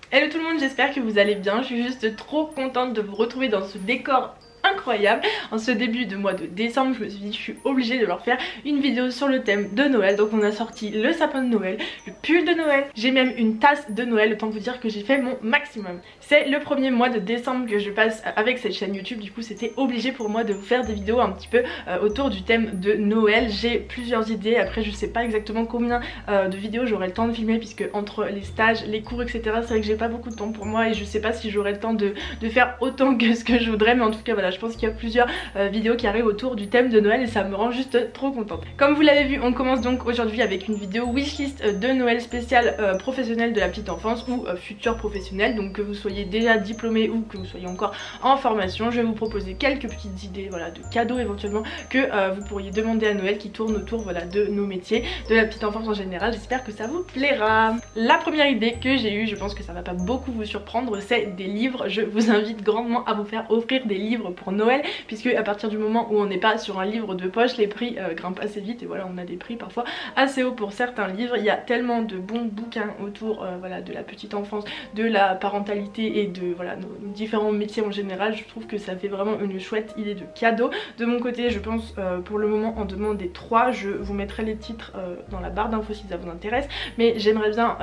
Hello tout le monde, j'espère que vous allez bien. Je suis juste trop contente de vous retrouver dans ce décor incroyable. En ce début de mois de décembre, je me suis dit je suis obligée de leur faire une vidéo sur le thème de Noël. Donc on a sorti le sapin de Noël, le pull de Noël, j'ai même une tasse de Noël, autant vous dire que j'ai fait mon maximum. C'est le premier mois de décembre que je passe avec cette chaîne YouTube, du coup c'était obligé pour moi de vous faire des vidéos un petit peu autour du thème de Noël. J'ai plusieurs idées, après je sais pas exactement combien de vidéos j'aurai le temps de filmer, puisque entre les stages, les cours etc, c'est vrai que j'ai pas beaucoup de temps pour moi et je sais pas si j'aurai le temps de faire autant que ce que je voudrais, mais en tout cas voilà, je pense qu'il y a plusieurs vidéos qui arrivent autour du thème de Noël et ça me rend juste trop contente. Comme vous l'avez vu, on commence donc aujourd'hui avec une vidéo wishlist de Noël spéciale professionnelle de la petite enfance ou futur professionnel, donc que vous soyez déjà diplômé ou que vous soyez encore en formation, je vais vous proposer quelques petites idées voilà, de cadeaux éventuellement que vous pourriez demander à Noël qui tournent autour voilà, de nos métiers, de la petite enfance en général. J'espère que ça vous plaira. La première idée que j'ai eue, je pense que ça va pas beaucoup vous surprendre, c'est des livres. Je vous invite grandement à vous faire offrir des livres pour Noël, puisque à partir du moment où on n'est pas sur un livre de poche, les prix grimpent assez vite et voilà, on a des prix parfois assez hauts pour certains livres. Il y a tellement de bons bouquins autour voilà, de la petite enfance, de la parentalité et de voilà, nos différents métiers en général. Je trouve que ça fait vraiment une chouette idée de cadeau. De mon côté, je pense pour le moment en demander 3. Je vous mettrai les titres dans la barre d'infos si ça vous intéresse, mais j'aimerais bien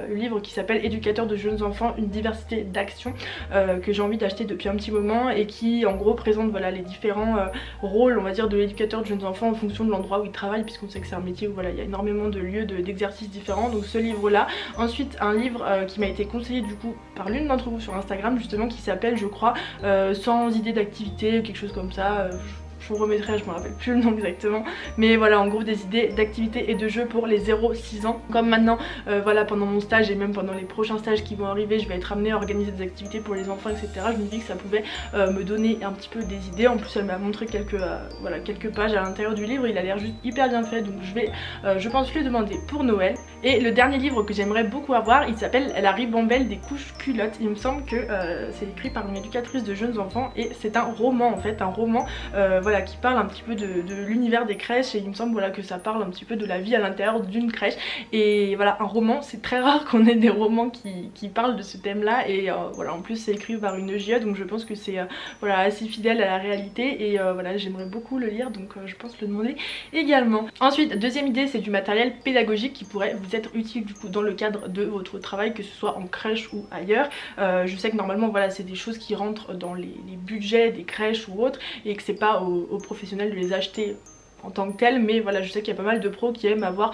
le livre qui s'appelle Éducateur de jeunes enfants, une diversité d'actions, que j'ai envie d'acheter depuis un petit moment et qui en gros présente voilà, les différents rôles on va dire de l'éducateur de jeunes enfants en fonction de l'endroit où il travaille, puisqu'on sait que c'est un métier où voilà, il y a énormément de lieux d'exercices différents, donc ce livre là. Ensuite un livre qui m'a été conseillé du coup par l'une d'entre vous sur Instagram justement, qui s'appelle je crois 100 idées d'activité, quelque chose comme ça. Je vous remettrai, je me rappelle plus le nom exactement, mais voilà, en gros des idées d'activités et de jeux pour les 0-6 ans. Comme maintenant voilà, pendant mon stage et même pendant les prochains stages qui vont arriver, je vais être amenée à organiser des activités pour les enfants etc, je me dis que ça pouvait me donner un petit peu des idées. En plus elle m'a montré voilà, quelques pages à l'intérieur du livre, il a l'air juste hyper bien fait, donc je vais je pense le demander pour Noël. Et le dernier livre que j'aimerais beaucoup avoir, il s'appelle La ribambelle des couches culottes. Il me semble que c'est écrit par une éducatrice de jeunes enfants et c'est un roman en fait, un roman voilà, qui parle un petit peu de l'univers des crèches, et il me semble voilà, que ça parle un petit peu de la vie à l'intérieur d'une crèche. Et voilà, un roman, c'est très rare qu'on ait des romans qui parlent de ce thème là, et voilà, en plus c'est écrit par une EGE, donc je pense que c'est voilà, assez fidèle à la réalité, et voilà, j'aimerais beaucoup le lire, donc je pense le demander également. Ensuite, deuxième idée, c'est du matériel pédagogique qui pourrait vous être utile du coup dans le cadre de votre travail, que ce soit en crèche ou ailleurs. Je sais que normalement voilà, c'est des choses qui rentrent dans les budgets des crèches ou autres, et que c'est pas aux professionnels de les acheter en tant que tel, mais voilà, je sais qu'il y a pas mal de pros qui aiment avoir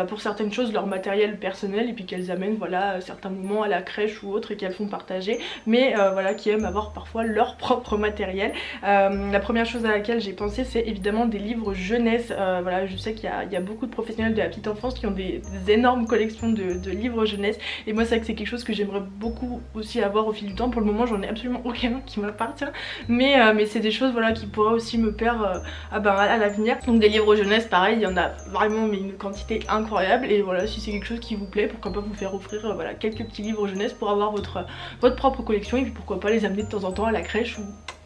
pour certaines choses leur matériel personnel, et puis qu'elles amènent voilà, à certains moments à la crèche ou autre et qu'elles font partager, mais voilà, qui aiment avoir parfois leur propre matériel. La première chose à laquelle j'ai pensé, c'est évidemment des livres jeunesse. Voilà, je sais qu'il y a beaucoup de professionnels de la petite enfance qui ont des énormes collections de livres jeunesse, et moi c'est vrai que c'est quelque chose que j'aimerais beaucoup aussi avoir au fil du temps. Pour le moment j'en ai absolument aucun qui m'appartient, mais c'est des choses voilà, qui pourraient aussi me plaire à l'avenir. Donc des livres jeunesse pareil, il y en a vraiment mais une quantité incroyable, et voilà, si c'est quelque chose qui vous plaît, pourquoi pas vous faire offrir voilà, quelques petits livres jeunesse pour avoir votre propre collection, et puis pourquoi pas les amener de temps en temps à la crèche ou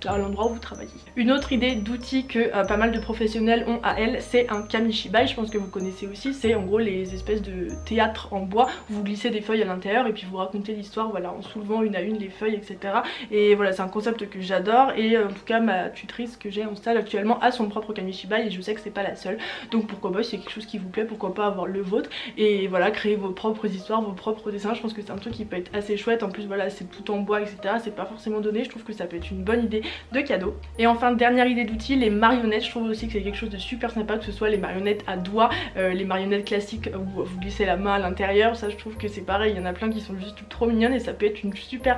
à l'endroit où vous travaillez. Une autre idée d'outil que pas mal de professionnels ont à elle, c'est un kamishibai. Je pense que vous connaissez aussi, c'est en gros les espèces de théâtre en bois où vous glissez des feuilles à l'intérieur et puis vous racontez l'histoire voilà, en soulevant une à une les feuilles etc. Et voilà, c'est un concept que j'adore, et en tout cas ma tutrice que j'ai en stage actuellement a son propre kamishibai, et je sais que c'est pas la seule, donc pourquoi pas, si c'est quelque chose qui vous plaît, pourquoi pas avoir le vôtre, et voilà, créer vos propres histoires, vos propres dessins. Je pense que c'est un truc qui peut être assez chouette, en plus voilà, c'est tout en bois etc, c'est pas forcément donné, je trouve que ça peut être une bonne idée de cadeau. Et enfin, dernière idée d'outil, les marionnettes. Je trouve aussi que c'est quelque chose de super sympa, que ce soit les marionnettes à doigts, les marionnettes classiques où vous glissez la main à l'intérieur. Ça je trouve que c'est pareil, il y en a plein qui sont juste trop mignonnes, et ça peut être une super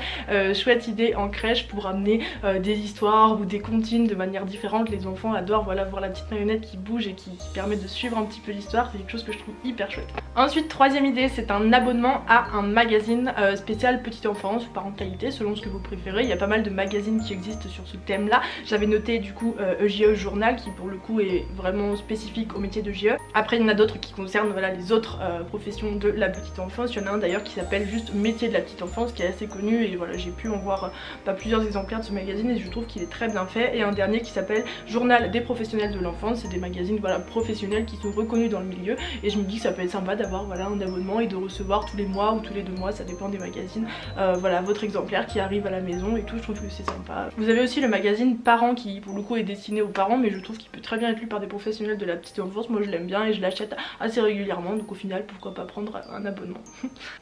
chouette idée en crèche pour amener des histoires ou des comptines de manière différente. Les enfants adorent voilà, voir la petite marionnette qui bouge et qui permet de suivre un petit peu l'histoire, c'est quelque chose que je trouve hyper chouette. Ensuite, troisième idée, c'est un abonnement à un magazine spécial petite enfance ou parentalité selon ce que vous préférez. Il y a pas mal de magazines qui existent sur ce thème là. J'avais noté du coup EJE journal qui pour le coup est vraiment spécifique au métier de JE. Après il y en a d'autres qui concernent voilà, les autres professions de la petite enfance. Il y en a un d'ailleurs qui s'appelle juste métier de la petite enfance qui est assez connu et voilà j'ai pu en voir plusieurs exemplaires de ce magazine et je trouve qu'il est très bien fait. Et un dernier qui s'appelle journal des professionnels de l'enfance, c'est des magazines voilà, professionnels qui sont reconnus dans le milieu et je me dis que ça peut être sympa d'avoir voilà, un abonnement et de recevoir tous les mois ou tous les 2 mois, ça dépend des magazines, voilà votre exemplaire qui arrive à la maison et tout, je trouve que c'est sympa. Vous avez aussi le magazine Parents qui pour le coup est destiné aux parents mais je trouve qu'il peut très bien être lu par des professionnels de la petite enfance. Moi je l'aime bien et je l'achète assez régulièrement donc au final pourquoi pas prendre un abonnement.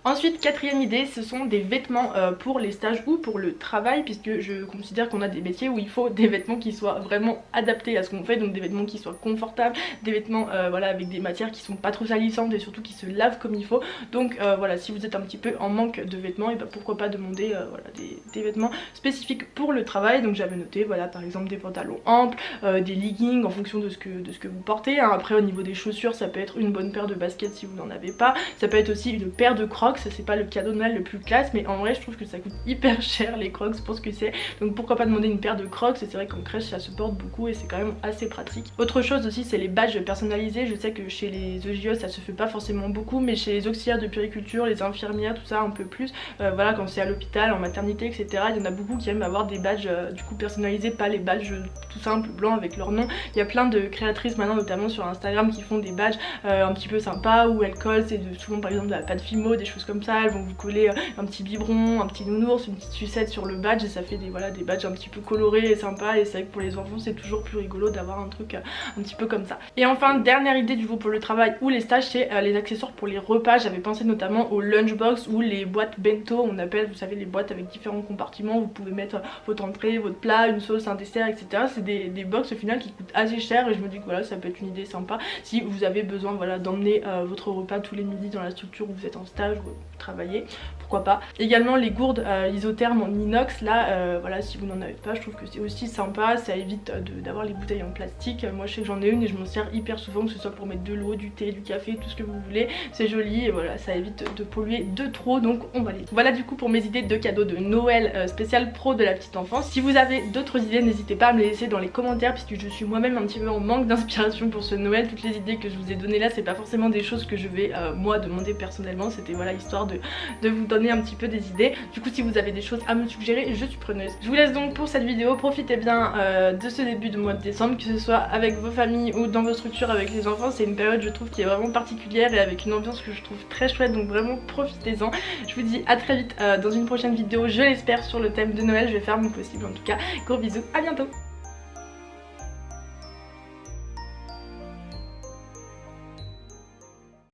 Ensuite quatrième idée, ce sont des vêtements pour les stages ou pour le travail puisque je considère qu'on a des métiers où il faut des vêtements qui soient vraiment adaptés à ce qu'on fait, donc des vêtements qui soient confortables, des vêtements voilà, avec des matières qui sont pas trop salissantes et surtout qui se lavent comme il faut. Donc voilà, si vous êtes un petit peu en manque de vêtements et pourquoi pas demander voilà, des vêtements spécifiques pour le travail. Donc j'avais noté voilà par exemple des pantalons amples, des leggings en fonction de ce que vous portez hein. Après au niveau des chaussures ça peut être une bonne paire de baskets si vous n'en avez pas, ça peut être aussi une paire de crocs, c'est pas le cadeau de Noël le plus classe mais en vrai je trouve que ça coûte hyper cher les crocs pour ce que c'est, donc pourquoi pas demander une paire de crocs. C'est vrai qu'en crèche ça se porte beaucoup et c'est quand même assez pratique. Autre chose aussi c'est les badges personnalisés, je sais que chez les EJE ça se fait pas forcément beaucoup mais chez les auxiliaires de puériculture, les infirmières, tout ça un peu plus, voilà quand c'est à l'hôpital, en maternité etc, il y en a beaucoup qui aiment avoir des badges du coup personnalisés, pas les badges tout simples blancs avec leur nom. Il y a plein de créatrices maintenant notamment sur Instagram qui font des badges un petit peu sympas où elles collent, c'est souvent par exemple de la pâte Fimo, des choses comme ça, elles vont vous coller un petit biberon, un petit nounours, une petite sucette sur le badge et ça fait des, voilà, des badges un petit peu colorés et sympas et c'est vrai que pour les enfants c'est toujours plus rigolo d'avoir un truc un petit peu comme ça. Et enfin dernière idée du coup pour le travail ou les stages, c'est les accessoires pour les repas. J'avais pensé notamment aux lunchbox ou les boîtes bento, on appelle, vous savez, les boîtes avec différents compartiments, vous pouvez mettre votre entrée, votre plat, une sauce, un dessert etc. C'est des box au final qui coûtent assez cher et je me dis que voilà ça peut être une idée sympa si vous avez besoin voilà, d'emmener votre repas tous les midis dans la structure où vous êtes en stage ou vous travaillez, pourquoi pas. Également les gourdes isothermes en inox là voilà si vous n'en avez pas je trouve que c'est aussi sympa, ça évite d'avoir les bouteilles en plastique. Moi je sais que j'en ai une et je m'en sers hyper souvent, que ce soit pour mettre de l'eau, du thé, du café, tout ce que vous voulez, c'est joli et voilà ça évite de polluer de trop donc on va les. Voilà du coup pour mes idées de cadeaux de Noël spécial pro de la petite enfance. Si vous avez d'autres idées n'hésitez pas à me les laisser dans les commentaires puisque je suis moi-même un petit peu en manque d'inspiration pour ce Noël. Toutes les idées que je vous ai données là c'est pas forcément des choses que je vais moi demander personnellement, c'était voilà histoire de vous donner un petit peu des idées. Du coup si vous avez des choses à me suggérer je suis preneuse. Je vous laisse donc pour cette vidéo, profitez bien de ce début de mois de décembre, que ce soit avec vos familles ou dans vos structures avec les enfants. C'est une période je trouve qui est vraiment particulière et avec une ambiance que je trouve très chouette donc vraiment profitez-en. Je vous dis à très vite dans une prochaine vidéo, je l'espère sur le thème de Noël, je vais faire mon possible en tout cas. Gros bisous, à bientôt.